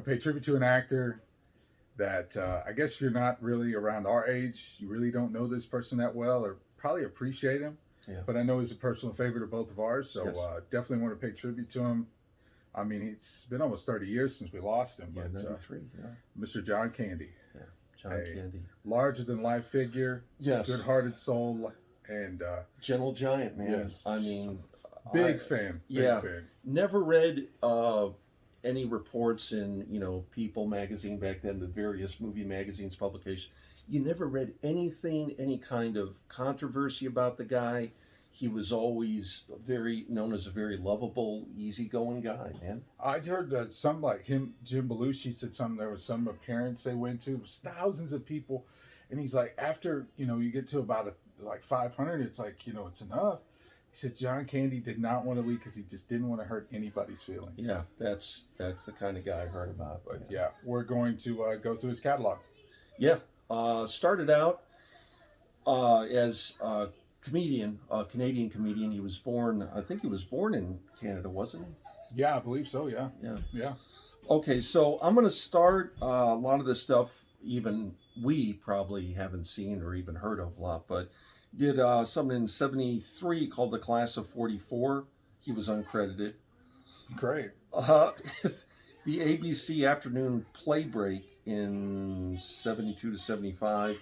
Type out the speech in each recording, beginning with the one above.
pay tribute to an actor that I guess if you're not really around our age, you really don't know this person that well or probably appreciate him. Yeah. But I know he's a personal favorite of both of ours, so Yes. definitely want to pay tribute to him. I mean, it's been almost 30 years since we lost him, Yeah, but 93. Yeah. Mr. John Candy, John Hey. Candy. larger than life figure, Yes. good-hearted soul, and Gentle Giant, man. Yes. I mean, big fan. Big yeah. fan. never read any reports in, People magazine back then, the various movie magazines publications. You never read anything, any kind of controversy about the guy. He was always known as a very lovable, easygoing guy, man. I heard some like him, Jim Belushi said something. There was some appearance they went to, it was thousands of people, and he's like, after you get to about like 500, it's like it's enough. He said John Candy did not want to leave because he just didn't want to hurt anybody's feelings. Yeah, that's the kind of guy I heard about. But yeah, we're going to go through his catalog. Yeah, started out as a comedian, a Canadian comedian. He was born, I think he was born in Canada, wasn't he? Yeah, I believe so. Yeah. Yeah. Okay, so I'm going to start a lot of this stuff, even we probably haven't seen or even heard of a lot, but did something in 73 called The Class of 44. He was uncredited. Great. The ABC afternoon play break in 72 to 75.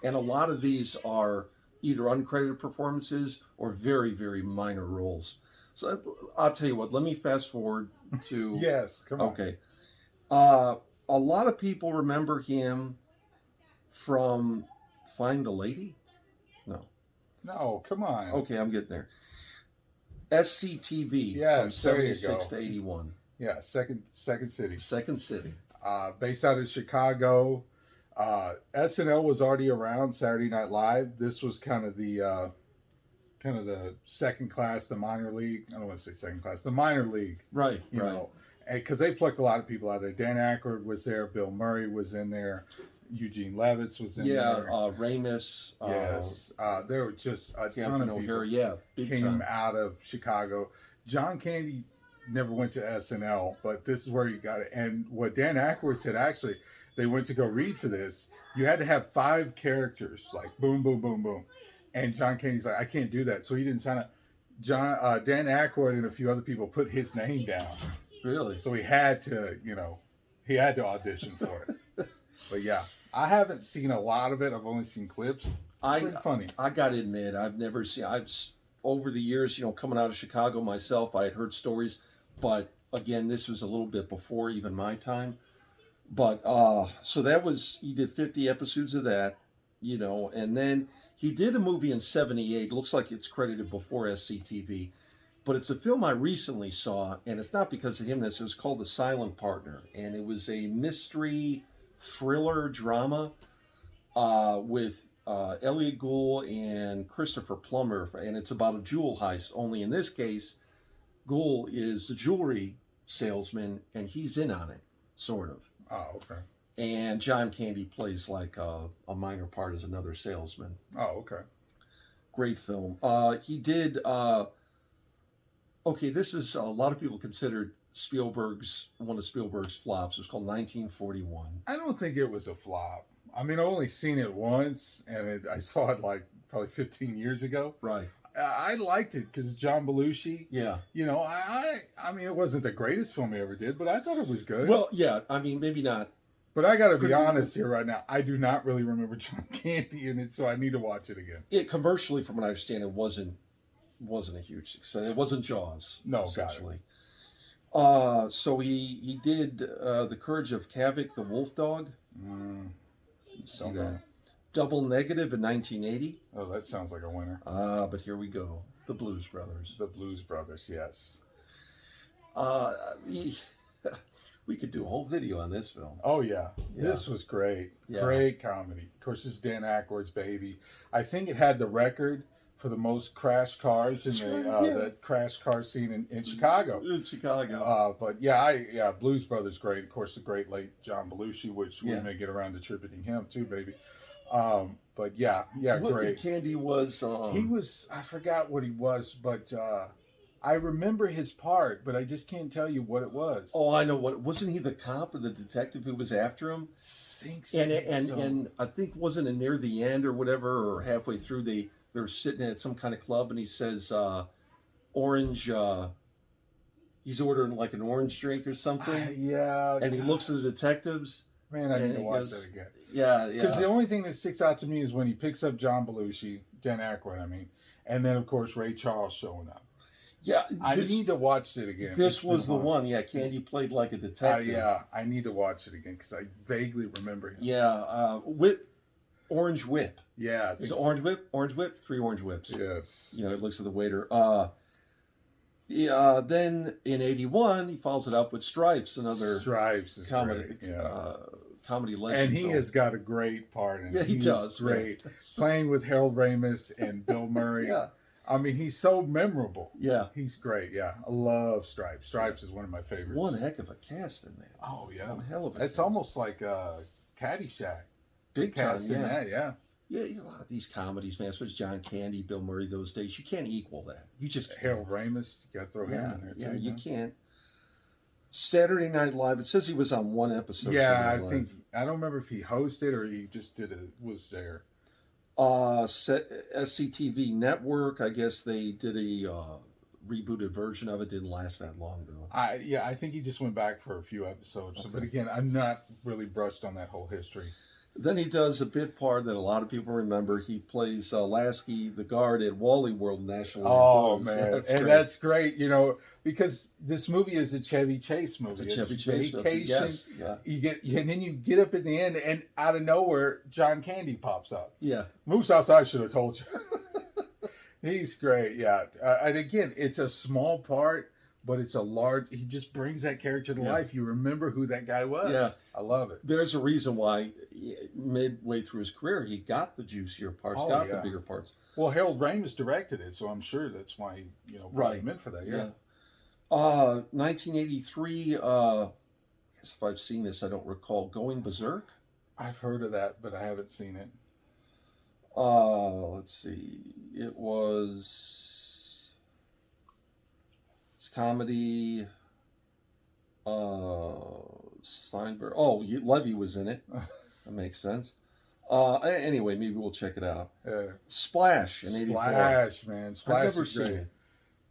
And a lot of these are either uncredited performances or very, very minor roles. So I'll tell you what, let me fast forward to... Yes, come on. Okay. A lot of people remember him from Find the Lady? No. No, come on. Okay, I'm getting there. SCTV from Yes, there you 76 go. to 81. Yeah, Second City. Second City. Based out of Chicago. SNL was already around, Saturday Night Live. This was kind of the second class, the minor league. I don't want to say second class, the minor league. Right, You right. know, because they plucked a lot of people out of there. Dan Aykroyd was there. Bill Murray was in there. Eugene Levitz was in there. Ramis. Yes. There were just a ton Catherine of people O'Hara, yeah, big came time. out of Chicago. John Candy never went to SNL, but this is where you got it. And what Dan Aykroyd said, actually, they went to go read for this. You had to have 5 characters, like boom, boom, boom, boom. And John Candy's like, I can't do that. So he didn't sign up. Dan Aykroyd and a few other people put his name down. Really? So he had to, he had to audition for it. But yeah, I haven't seen a lot of it. I've only seen clips. Pretty funny. I got to admit, over the years, coming out of Chicago myself, I had heard stories, but again, this was a little bit before even my time. But so he did 50 episodes of that, and then he did a movie in 78. Looks like it's credited before SCTV, but it's a film I recently saw, and it's not because of him. It was called The Silent Partner, and it was a mystery thriller drama with Elliot Gould and Christopher Plummer, and it's about a jewel heist. Only in this case, Gould is the jewelry salesman, and he's in on it, sort of. Oh, okay. And John Candy plays like a minor part as another salesman. Oh, okay. Great film. He did. Okay, this is a lot of people considered one of Spielberg's flops. It was called 1941. I don't think it was a flop. I mean, I only seen it once, and I saw it like probably 15 years ago. Right. I liked it because John Belushi. Yeah. I mean, it wasn't the greatest film he ever did, but I thought it was good. Well, yeah. I mean, maybe not. But I got to be honest here right now. I do not really remember John Candy in it, so I need to watch it again. It commercially, from what I understand, it wasn't a huge success. It wasn't Jaws. No, essentially. So he did The Courage of Cavik, the Wolf Dog. See Don't that? know. Double Negative in 1980. Oh, that sounds like a winner. But here we go. The Blues Brothers. The Blues Brothers, yes. We could do a whole video on this film. Oh, yeah. Yeah. This was great. Yeah. Great comedy. Of course, this is Dan Aykroyd's baby. I think it had the record for the most crash cars in the crash car scene in Chicago. In Chicago. But yeah, Blues Brothers great. Of course, the great late John Belushi, which we may get around to tributing him too, baby. But yeah, What great. Candy was. He was, I forgot what he was, but I remember his part, but I just can't tell you what it was. Oh, I know what. Wasn't he the cop or the detective who was after him? And I think wasn't it near the end or whatever, or halfway through they're sitting at some kind of club and he says orange. He's ordering like an orange drink or something. Yeah. And he looks at the detectives. Man, I need and to he watch goes, that again. Yeah, yeah. Because the only thing that sticks out to me is when he picks up John Belushi, Dan Aykroyd, I mean, and then of course Ray Charles showing up. Yeah, I need to watch it again. This was the one. Yeah, Candy played like a detective. Yeah, I need to watch it again because I vaguely remember him. Yeah, Orange Whip. Yeah, Is it Orange Whip? Orange Whip? 3 orange whips. Yes. You know, it looks at the waiter. Then in '81, he follows it up with Stripes, another Stripes is comedy, great. Yeah. comedy legend. And he film. has got a great part in it. Yeah, he does. Great. Man. Playing with Harold Ramis and Bill Murray. Yeah. I mean, he's so memorable. Yeah. He's great. Yeah. I love Stripes. Stripes is one of my favorites. One heck of a cast in that. Oh, yeah. One hell of a It's cast. almost like Caddyshack. Big time, Cast in yeah. that, yeah. Yeah, you know, these comedies, man, especially John Candy, Bill Murray, those days, you can't equal that. You just can't. Harold Ramis, you got to throw him Yeah, in there, yeah, too. you can't. Saturday Night Live, it says he was on one episode. of Yeah, Saturday I Night think, I don't remember if he hosted or he just was there. SCTV Network, I guess they did a rebooted version of it. Didn't last that long, though. I think he just went back for a few episodes. Okay. But again, I'm not really brushed on that whole history. Then he does a bit part that a lot of people remember. He plays Lasky, the guard at Wally World National Oh, Lampoon's. man. That's and great. that's great, you know, because this movie is a Chevy Chase movie. It's a Chevy Chase Vacation. yes, yeah, And then you get up at the end, and out of nowhere, John Candy pops up. yeah. Moose Outside should have told you. He's great, yeah. And again, it's a small part, but it's a large. He just brings that character to Yeah. life. You remember who that guy was. Yeah. I love it. There's a reason why midway through his career he got the juicier parts, Oh, got yeah. the bigger parts. Well, Harold Ramis directed it, so I'm sure that's why he, brought Right. him in for that. Yeah. 1983. I guess if I've seen this, I don't recall. Going Berserk. I've heard of that, but I haven't seen it. Let's see. It's comedy. Steinberg. Oh, Levy was in it. That makes sense. Anyway, maybe we'll check it out. Splash in '84. Splash, man. Splash I've never is seen great. it.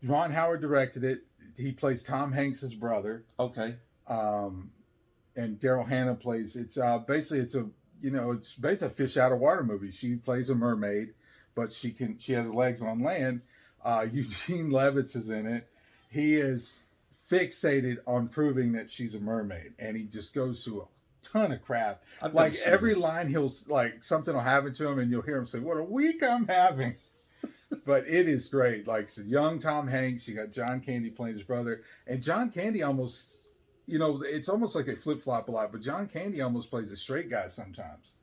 Ron Howard directed it. He plays Tom Hanks' brother. Okay. And Daryl Hannah plays. It's basically it's basically a fish out of water movie. She plays a mermaid, but she has legs on land. Eugene Levitz is in it. He is fixated on proving that she's a mermaid, and he just goes through a ton of crap. I've Like never seen every this. line, he'll like something will happen to him, and you'll hear him say, "What a week I'm having." But it is great. Like it's young Tom Hanks, you got John Candy playing his brother, and John Candy almost, it's almost like they flip flop a lot. But John Candy almost plays a straight guy sometimes.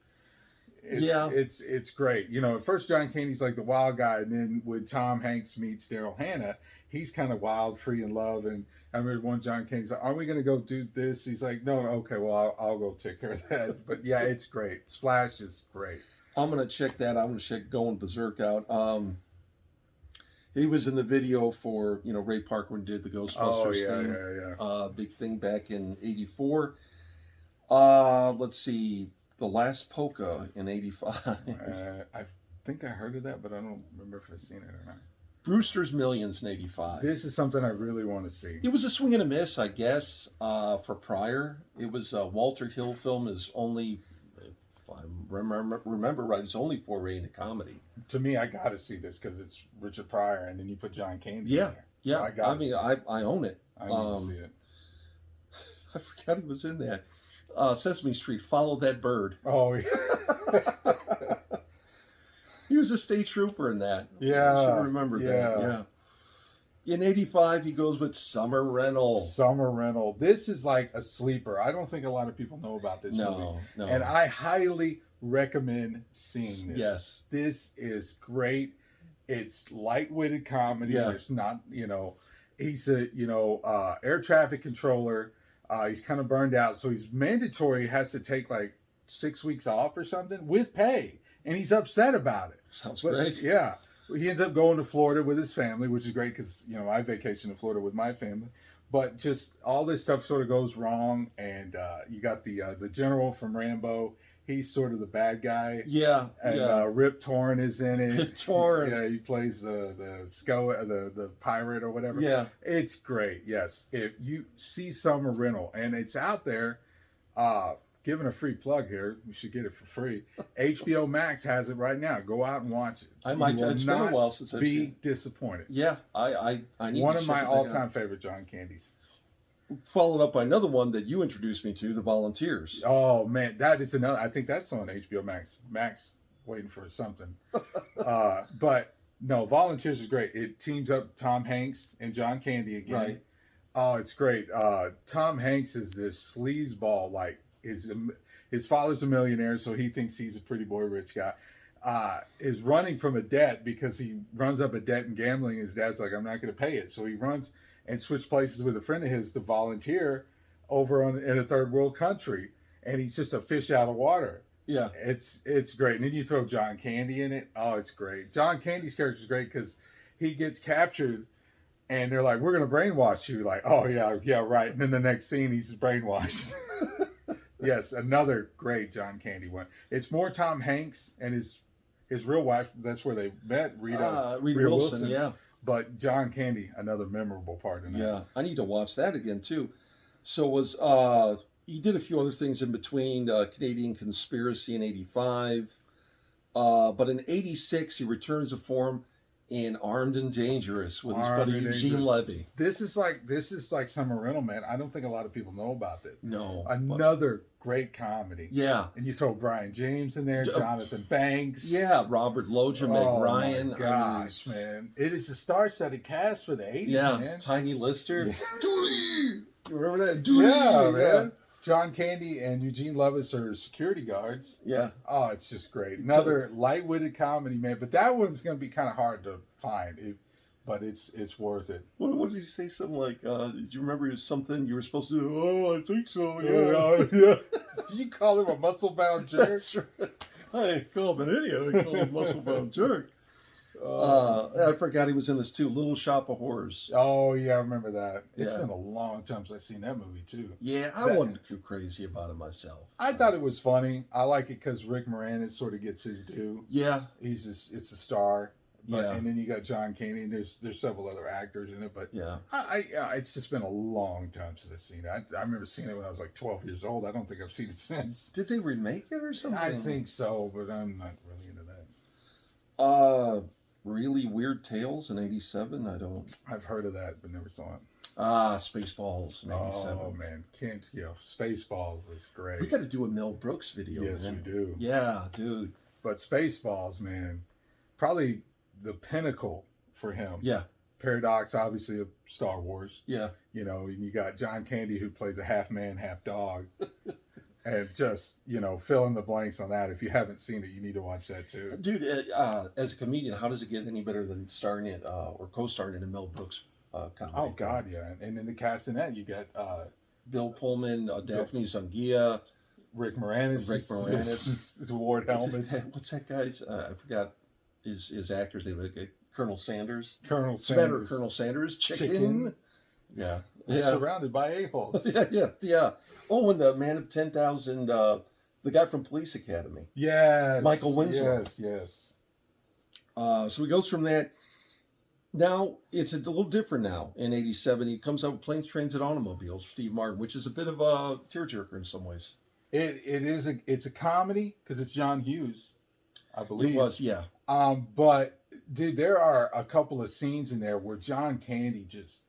It's great. At first John Candy's like the wild guy, and then when Tom Hanks meets Daryl Hannah, he's kind of wild, free in love. And I remember one John Candy's like, "Aren't we going to go do this?" He's like, "No, okay, well I'll go take care of that." But yeah, it's great. Splash is great. I'm gonna check that. I'm gonna check Going Berserk out. He was in the video for Ray Parkman did the Ghostbusters thing. Big thing back in '84. Let's see, The Last Polka in '85. I think I heard of that, but I don't remember if I've seen it or not. Brewster's Millions in '85. This is something I really want to see. It was a swing and a miss, I guess, for Pryor. It was a Walter Hill film. Is only, if I remember right, it's only foray into comedy. To me, I got to see this because it's Richard Pryor, and then you put John Candy Yeah, in there. yeah. So I own it. I need to see it. I forgot he was in that. Sesame Street, Follow That Bird. Oh, yeah. He was a state trooper in that. Yeah, I should have remembered that. Yeah. In '85, he goes with Summer Rental. Summer Rental. This is like a sleeper. I don't think a lot of people know about this movie. No. And I highly recommend seeing this. Yes. This is great. It's light-witted comedy. Yeah. There's not, he's a, air traffic controller. He's kind of burned out. So he's mandatory, has to take like 6 weeks off or something with pay. And he's upset about it. Sounds But, great. yeah. he ends up going to Florida with his family, which is great because I vacation in Florida with my family. But just all this stuff sort of goes wrong, and you got the general from Rambo. He's sort of the bad guy. Yeah, And yeah. Rip Torn is in it. Rip Torn. Yeah, he plays the the pirate or whatever. Yeah. It's great. Yes, if you see Summer Rental and it's out there, giving a free plug here, we should get it for free. HBO Max has it right now. Go out and watch it. I might. You will It's been a not while since I've be seen. disappointed. Yeah, I need One to of check my it out. all-time favorite John Candies. Followed up by another one that you introduced me to, The Volunteers. Oh man, that is another. I think that's on HBO Max. Max waiting for something. But no, Volunteers is great. It teams up Tom Hanks and John Candy again. Right. Oh, it's great. Tom Hanks is this sleazeball. Like his father's a millionaire, so he thinks he's a pretty boy rich guy. Is running from a debt because he runs up a debt in gambling. His dad's like, I'm not going to pay it, so he runs and switch places with a friend of his to volunteer in a third world country, and he's just a fish out of water. Yeah. It's great. And then you throw John Candy in it. Oh, it's great. John Candy's character is great because he gets captured, and they're like, "We're gonna brainwash you." Like, "Oh yeah, right." And then the next scene, he's brainwashed. Yes, another great John Candy one. It's more Tom Hanks and his real wife. That's where they met, Rita Wilson. Yeah. But John Candy, another memorable part in that. Yeah, I need to watch that again too. So he did a few other things in between, Canadian Conspiracy in '85, but in '86 he returns to form in Armed and Dangerous with his buddy Eugene Levy. This is like Summer Rental, man. I don't think a lot of people know about this. No, another great comedy. Yeah, and you throw Brian James in there, Jonathan Banks. Yeah, Robert Loggia, Meg Ryan. My gosh, man, it is a star-studded cast for the '80s. Yeah, man. Tiny Lister. Yeah. Dooley, you remember that? Dooley, yeah, man. John Candy and Eugene Levis are security guards. Yeah. Oh, it's just great. Another light-witted comedy, man. But that one's going to be kind of hard to find. But it's worth it. What did he say? Something like, did you remember something you were supposed to do? Oh, I think so, yeah. Did you call him a muscle-bound jerk? That's right. I didn't call him an idiot. I called him a muscle-bound jerk. I forgot he was in this too, Little Shop of Horrors. Oh, yeah, I remember that. It's been a long time since I've seen that movie, too. Yeah, I wasn't too crazy about it myself. I thought it was funny. I like it because Rick Moranis sort of gets his due. Yeah. It's a star. But, yeah. And then you got John Candy, and there's several other actors in it. But yeah, it's just been a long time since I've seen it. I remember seeing it when I was like 12 years old. I don't think I've seen it since. Did they remake it or something? I think so, but I'm not really into that. Really Weird Tales in '87. I've heard of that, but never saw it. Spaceballs in '87. Oh man, Spaceballs is great. We got to do a Mel Brooks video. Yes, man. we do. Yeah, dude. But Spaceballs, man, probably the pinnacle for him. Yeah. Paradox, obviously, of Star Wars. Yeah. And you got John Candy, who plays a half man, half dog. And just, fill in the blanks on that. If you haven't seen it, you need to watch that too. Dude, as a comedian, how does it get any better than starring in or co-starring in a Mel Brooks comedy? Oh, God, yeah. And in the cast in that, you got Bill Pullman, Daphne Zungia, Rick Moranis. Is Ward Helmets. What's that guy's? I forgot his actor's name. Colonel Sanders. Colonel Sanders. Colonel Sanders. Chicken. Yeah. Surrounded by a-holes. Yeah. Oh, and the Man of 10,000, the guy from Police Academy. Yes. Michael Winslow. Yes. So he goes from that. Now, it's a little different now. In '87, he comes out with Planes, Trains, and Automobiles, Steve Martin, which is a bit of a tearjerker in some ways. It's a comedy because it's John Hughes, I believe. It was, yeah. But, dude, there are a couple of scenes in there where John Candy just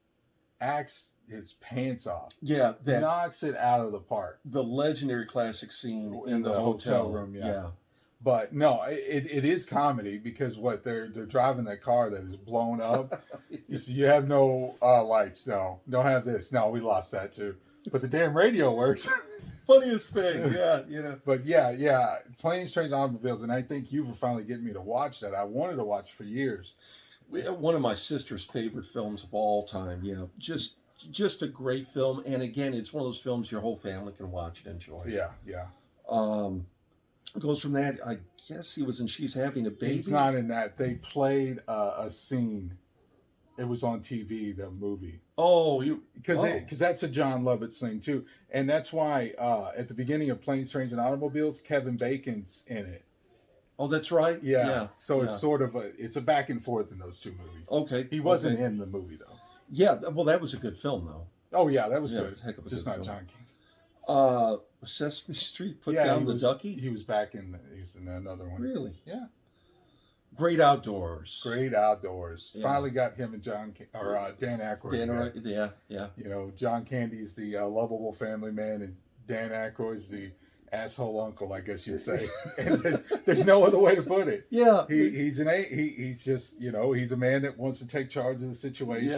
acts his pants off. Yeah, that knocks it out of the park. The legendary classic scene in the hotel room. Yeah. But no, it is comedy because they're driving that car that is blown up. You have no lights. No, don't have this. No, we lost that too. But the damn radio works. Funniest thing, yeah, But yeah, Planes, Trains, Automobiles, and I think you were finally getting me to watch that. I wanted to watch for years. One of my sister's favorite films of all time. Yeah, just a great film, and again, it's one of those films your whole family can watch and enjoy. Yeah. Goes from that. I guess he was in She's Having a Baby. He's not in that. They played a scene. It was on TV, the movie. Oh, Because that's a John Lovitz thing too, and that's why at the beginning of Planes, Trains, and Automobiles, Kevin Bacon's in it. Oh, that's right. Yeah. So yeah. it's sort of a back and forth in those two movies. Okay. He wasn't in the movie though. Yeah. Well, that was a good film though. Oh yeah, that was Yeah, good. heck of a Just good not film. John King. Sesame Street Put Yeah, Down he the was- Ducky. He was back he's in another one. Really? Yeah. Great Outdoors. Great Outdoors. Yeah. Finally got him and Dan Aykroyd. Dan, together. yeah. You know, John Candy's the lovable family man, and Dan Aykroyd's the asshole uncle, I guess you'd say. And there's no other way to put it. Yeah. He's just he's a man that wants to take charge of the situation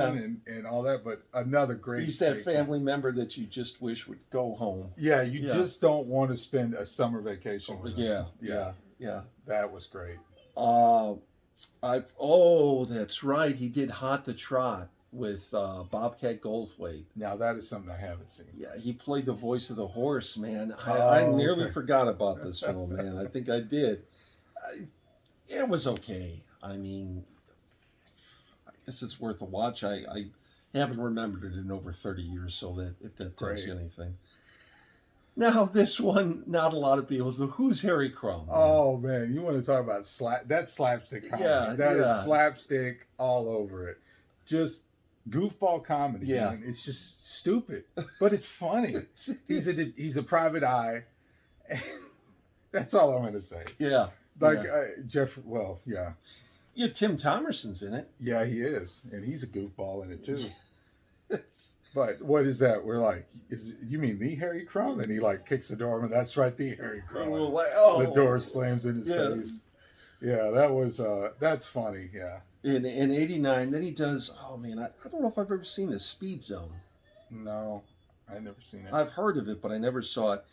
Yeah. and all that. But another great. He's that great family member that you just wish would go home. Yeah, you Yeah. just don't want to spend a summer vacation with him. Yeah. That was great. That's right. He did Hot to Trot with Bobcat Goldthwait. Now that is something I haven't seen. Yeah, he played the voice of the horse, man. I nearly Okay. forgot about this film, man. I think I did. It was okay. I mean, I guess it's worth a watch. I haven't remembered it in over 30 years, so that if that tells you Great. anything. Now, this one, not a lot of people's, but who's Harry Crumb? Oh man, you want to talk about that's slapstick comedy? Yeah, That is yeah. slapstick all over it. Just goofball comedy. Yeah. Man. It's just stupid, but it's funny. He's a private eye. That's all I'm going to say. Yeah. Like yeah. Jeff. Well, yeah, Yeah, Tim Thomerson's in it. yeah, he is, and he's a goofball in it too. But what is that? We're like, you mean the Harry Crumb? And he like kicks the door, and that's right, the Harry Crumb. Well, And like, oh. the door slams in his Yeah. face. Yeah, that was that's funny. Yeah. In 89, then he does, oh man, I don't know if I've ever seen this, Speed Zone. No, I never seen it. I've heard of it, but I never saw it.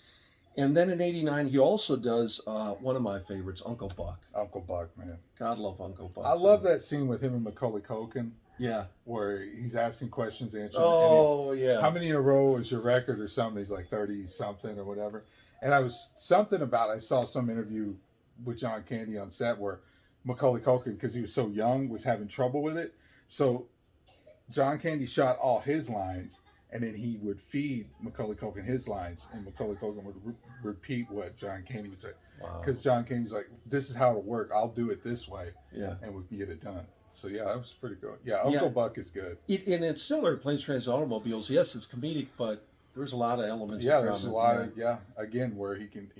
And then in 89, he also does one of my favorites, Uncle Buck. Uncle Buck, man. God love Uncle Buck. I love that scene with him and Macaulay Culkin Yeah. where he's asking questions, answering. Oh, and yeah. how many in a row is your record or something? He's like 30 something or whatever. And I saw some interview with John Candy on set where Macaulay Culkin, because he was so young, was having trouble with it. So John Candy shot all his lines, and then he would feed Macaulay Culkin his lines, and Macaulay Culkin would repeat what John Candy would say. Wow. Because John Candy's like, this is how it'll work. I'll do it this way, Yeah. and we can get it done. So yeah, that was pretty good. Yeah, Uncle Yeah. Buck is good. And it's similar to Planes, Trains, and Automobiles. Yes, it's comedic, but there's a lot of elements. Yeah, of there's a drama. lot of again where he can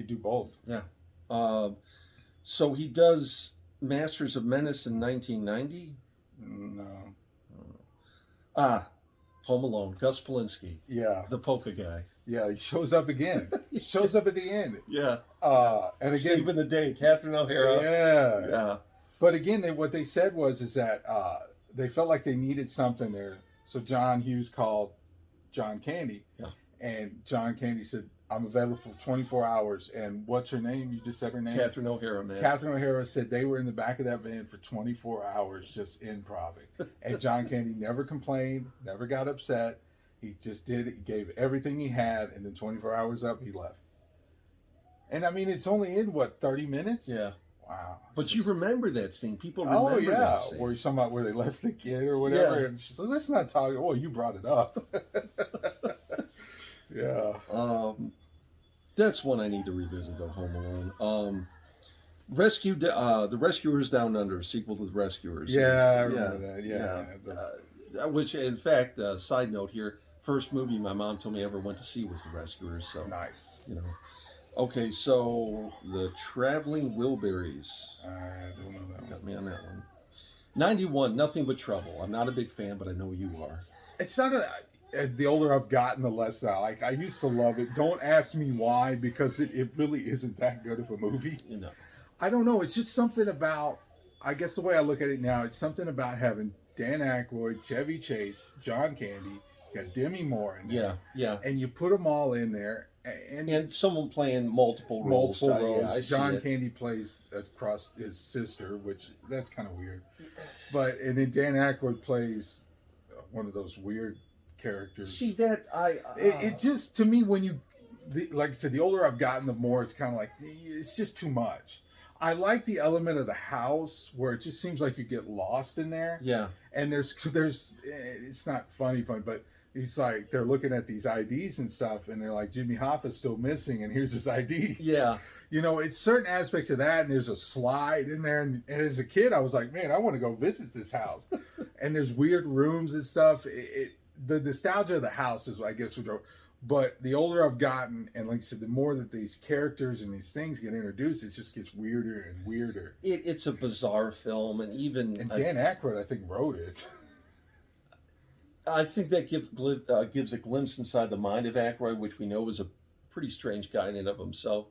do both. Yeah. So he does Masters of Menace in 1990. No. Home Alone, Gus Polinski, Yeah, the polka guy. yeah, he shows up again. He shows up at the end. Yeah. And again, Saving the Day, Catherine O'Hara. yeah. Yeah. But again, what they said is that they felt like they needed something there. So John Hughes called John Candy, Yeah. and John Candy said, "I'm available for 24 hours." And what's her name? You just said her name. Catherine O'Hara, man. Catherine O'Hara said they were in the back of that van for 24 hours just improvising. And John Candy never complained, never got upset. He just did it. He gave everything he had, and then 24 hours up, he left. And I mean, it's only in, 30 minutes? Yeah. Wow. But It's you just- remember that scene. People remember Oh, yeah. that scene. Where he's talking about where they left the kid or whatever. Yeah. And she's like, let's not talk. Oh, you brought it up. Yeah. That's one I need to revisit, though, Home Alone. The Rescuers Down Under, sequel to The Rescuers. Yeah, I remember that. Yeah. Which, in fact, side note here, first movie my mom told me I ever went to see was The Rescuers. So, Nice. you know. Okay, so The Traveling Wilburys. I don't know that one. Got me on that one. 91, Nothing But Trouble. I'm not a big fan, but I know you are. It's not the older I've gotten, the less I like. I used to love it. Don't ask me why, because it really isn't that good of a movie. You know. I don't know. It's just something about, I guess the way I look at it now, it's something about having Dan Aykroyd, Chevy Chase, John Candy, you got Demi Moore in there. Yeah. And you put them all in there, And someone playing multiple roles. multiple Yeah, I roles. see John it. Candy plays across his sister, which that's kind of weird. And then Dan Aykroyd plays one of those weird characters. See that It just, to me, when like I said, the older I've gotten, the more it's kind of like it's just too much. I like the element of the house where it just seems like you get lost in there. Yeah. And there's it's not funny, but he's like they're looking at these IDs and stuff, and they're like Jimmy Hoffa's still missing, and here's his ID. Yeah. You know, it's certain aspects of that, and there's a slide in there. And as a kid, I was like, man, I want to go visit this house. And there's weird rooms and stuff. The nostalgia of the house is, I guess, what drove. But the older I've gotten, and like I said, the more that these characters and these things get introduced, it just gets weirder and weirder. It's a bizarre film, and even And Dan Aykroyd, I think, wrote it. I think that gives a glimpse inside the mind of Aykroyd, which we know is a pretty strange guy in and of himself.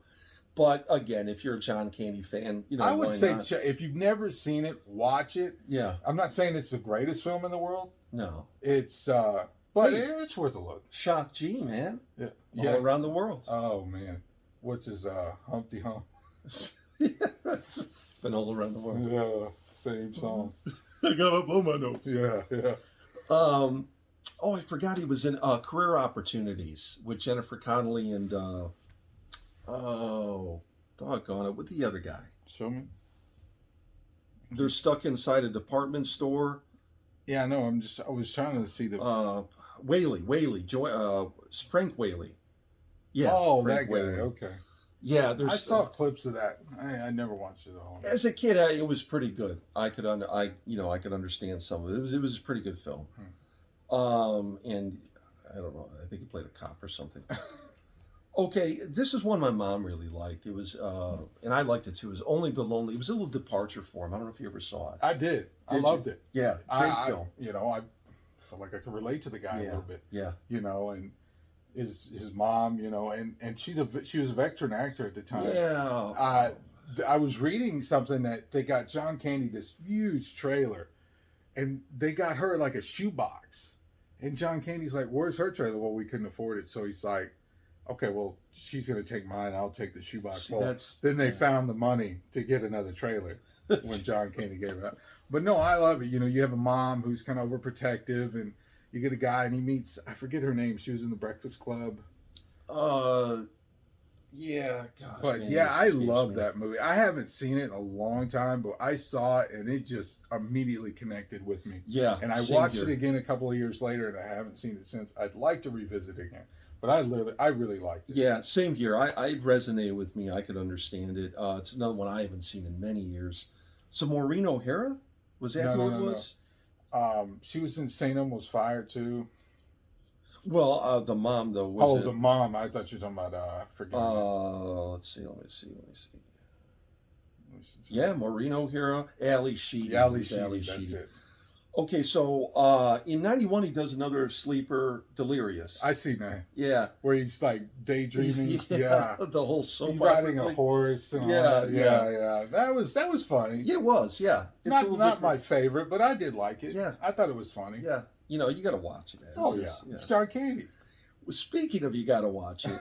But again, if you're a John Candy fan, you know, I would why say not? if you've never seen it, watch it. Yeah. I'm not saying it's the greatest film in the world. No. It's but Hey. it's worth a look. Shock G, man. Yeah. All around the world. Oh man, what's his Humpty Hump? It's been all around the world. Yeah, same song. I got up on my notes. Yeah. Oh, I forgot he was in Career Opportunities with Jennifer Connelly and doggone it, with the other guy. Show me. They're stuck inside a department store. Yeah, I know. I was trying to see the. Whaley, Frank Whaley. Yeah. Oh, Frank that guy. Whaley. Okay. Yeah, there's. I saw clips of that. I never watched it all. As a kid, it was pretty good. I could understand some of it. It was a pretty good film. And I don't know. I think he played a cop or something. Okay, this is one my mom really liked. It was, and I liked it too. It was Only the Lonely. It was a little departure for him. I don't know if you ever saw it. I did. I Did loved you? it. Yeah, great film. I felt like I could relate to the guy a Yeah, little bit. yeah. You know, and his mom. You know, and she was a veteran actor at the time. Yeah. I was reading something that they got John Candy this huge trailer, and they got her like a shoebox, and John Candy's like, "Where's her trailer?" Well, we couldn't afford it, so he's like, "Okay, well, she's gonna take mine. I'll take the shoebox." See, Well, then they found the money to get another trailer when John Candy gave it up. But no, I love it. You know, you have a mom who's kind of overprotective, and you get a guy, and he meets, I forget her name. She was in the Breakfast Club. Yeah, gosh. But man, yeah, this I escapes love me. that movie. I haven't seen it in a long time, but I saw it and it just immediately connected with me. Yeah, And I same watched here. it again a couple of years later, and I haven't seen it since. I'd like to revisit it again, but I really liked it. Yeah, same here. I resonated with me. I could understand it. It's another one I haven't seen in many years. So Maureen O'Hara, was that No, who it no. was? She was in Saint Elmo's Fire too. Well, the mom though was The mom. I thought you were talking about. Forget. let's see. Let me see. Yeah, Maureen O'Hara, Ali Sheedy. Ali Who's Ali Sheedy. That's Sheedy. it. Okay, so in '91 he does another sleeper, Delirious. I see now Yeah. where he's like daydreaming. Yeah. The whole He's soap riding opera a thing. horse. And all Yeah, that. yeah. Yeah. That was funny. Yeah, it was. Yeah. It's a little Not my different. favorite, but I did like it. Yeah. I thought it was funny. Yeah. You know, you got to watch it. Man. Oh yeah. It's John Candy. Well, speaking of, you got to watch it.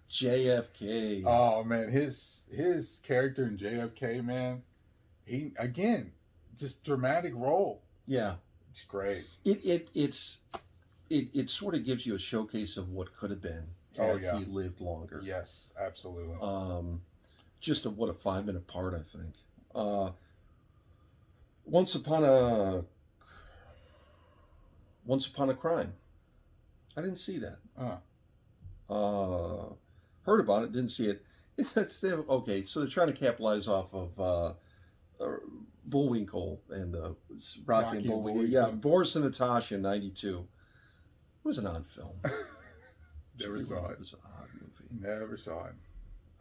JFK. Oh man, his character in JFK, man, he again, just dramatic role. Yeah. It's great. It sort of gives you a showcase of what could have been Oh, had yeah. he lived longer. Yes, absolutely. Just what a 5-minute part, I think. Once Upon a Crime. I didn't see that. Heard about it, didn't see it. Okay, so they're trying to capitalize off of Bullwinkle and the Rocky and Bullwinkle. Yeah, Boris and Natasha in '92. It was an odd film. Never saw it. It was an odd movie. Never saw it.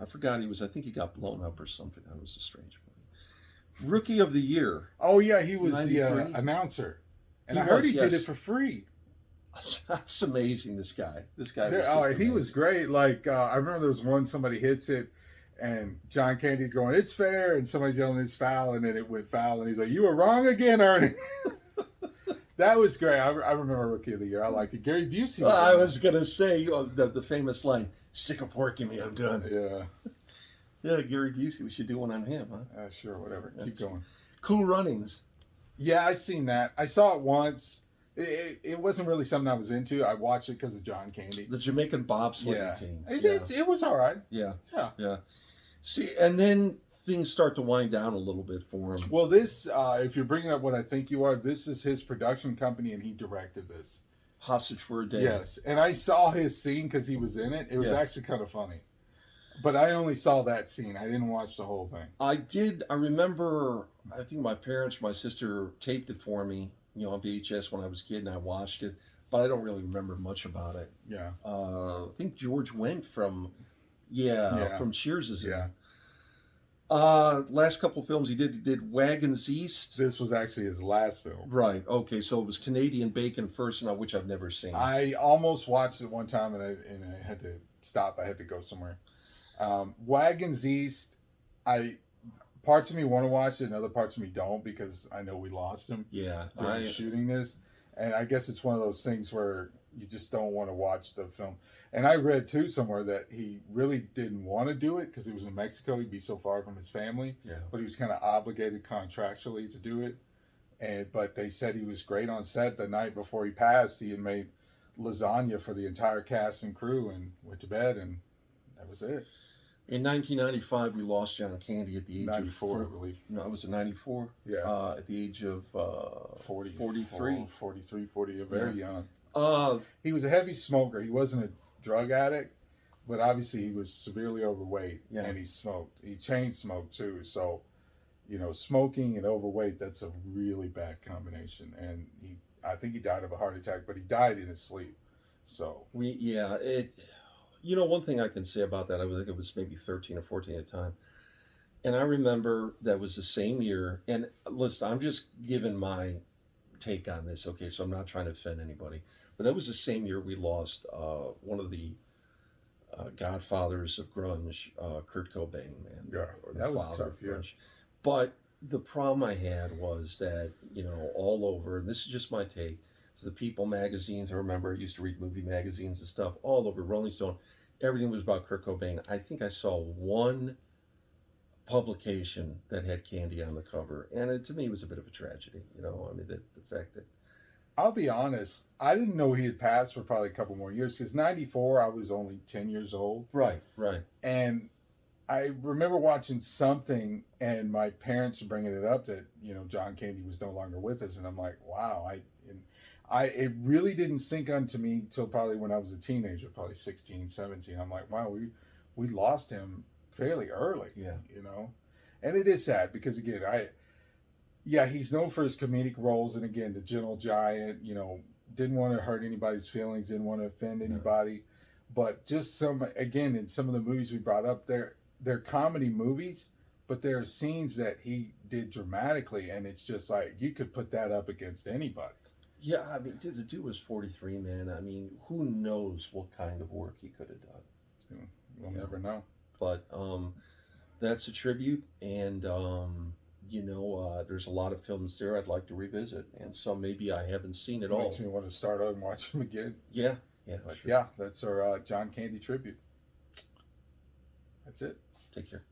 I forgot he was. I think he got blown up or something. That was a strange movie. Rookie of the Year. Oh yeah, he was 93? the announcer, and He I heard was, he did yes. it for free. That's amazing. This guy. Was He just was great. Like I remember there was one somebody hits it, and John Candy's going, "It's fair," and somebody's yelling, "It's foul," and then it went foul, and he's like, "You were wrong again, Ernie." That was great. I remember Rookie of the Year. I liked it. Gary Busey. I in was gonna say the famous line, "Stick a fork in me, I'm done." it. Yeah. Yeah, Gary Busey. We should do one on him, huh? Sure. Whatever. Keep going. Cool Runnings. Yeah, I seen that. I saw it once. It wasn't really something I was into. I watched it because of John Candy. The Jamaican bobsledding Yeah, team. it was all right. Yeah. Yeah. Yeah. See, and then things start to wind down a little bit for him. Well, this, if you're bringing up what I think you are, this is his production company, and he directed this. Hostage for a Day. Yes, and I saw his scene because he was in it. It was Yeah. actually kind of funny, but I only saw that scene. I didn't watch the whole thing. I remember, I think my parents, my sister taped it for me, on VHS when I was a kid, and I watched it, but I don't really remember much about it. Yeah, I think George Wendt from Yeah. from Cheers is in yeah. it. Last couple films he did Wagons East. This was actually his last film. Right. Okay. So it was Canadian Bacon first, which I've never seen. I almost watched it one time, and I had to stop. I had to go somewhere. Wagons East. Parts of me want to watch it, and other parts of me don't because I know we lost him Yeah. during shooting this, and I guess it's one of those things where you just don't want to watch the film. And I read too somewhere that he really didn't want to do it because he was in Mexico. He'd be so far from his family, Yeah. but he was kind of obligated contractually to do it. But they said he was great on set. The night before he passed, he had made lasagna for the entire cast and crew and went to bed, and that was it. In 1995, we lost John Candy at the age 94, I of believe. no, it was in 94. Yeah. At the age of 43, 40, very young. Uh, He was a heavy smoker. He wasn't a drug addict, but obviously he was severely overweight, Yeah. and he smoked. He chain smoked too. So, smoking and overweight, that's a really bad combination. And I think he died of a heart attack, but he died in his sleep. So, one thing I can say about that, I think it was maybe 13 or 14 at the time. And I remember that was the same year. And listen, I'm just giving my take on this, okay? So I'm not trying to offend anybody. But that was the same year we lost one of the godfathers of grunge, Kurt Cobain, man. Yeah, Or the that was a father tough of year. grunge. But the problem I had was that, all over, and this is just my take, the People magazines, I remember I used to read movie magazines and stuff, all over, Rolling Stone, everything was about Kurt Cobain. I think I saw one publication that had Candy on the cover, and to me it was a bit of a tragedy. The fact that I'll be honest, I didn't know he had passed for probably a couple more years because 94, I was only 10 years old. right. And I remember watching something, and my parents were bringing it up that John Candy was no longer with us, and I'm like, wow. It really didn't sink onto me till probably when I was a teenager, probably 16, 17. I'm like, wow, we lost him fairly early. Yeah. And it is sad because again, he's known for his comedic roles, and again, the gentle giant. Didn't want to hurt anybody's feelings, didn't want to offend anybody, but just in some of the movies we brought up, they're comedy movies, but there are scenes that he did dramatically, and it's just like you could put that up against anybody. Yeah, I mean, dude, the dude was 43, man. I mean, who knows what kind of work he could have done. We'll never know. But that's a tribute, and there's a lot of films there I'd like to revisit, and some maybe I haven't seen at all. Makes me want to start out and watch them again. Yeah, But sure. yeah, that's our John Candy tribute. That's it. Take care.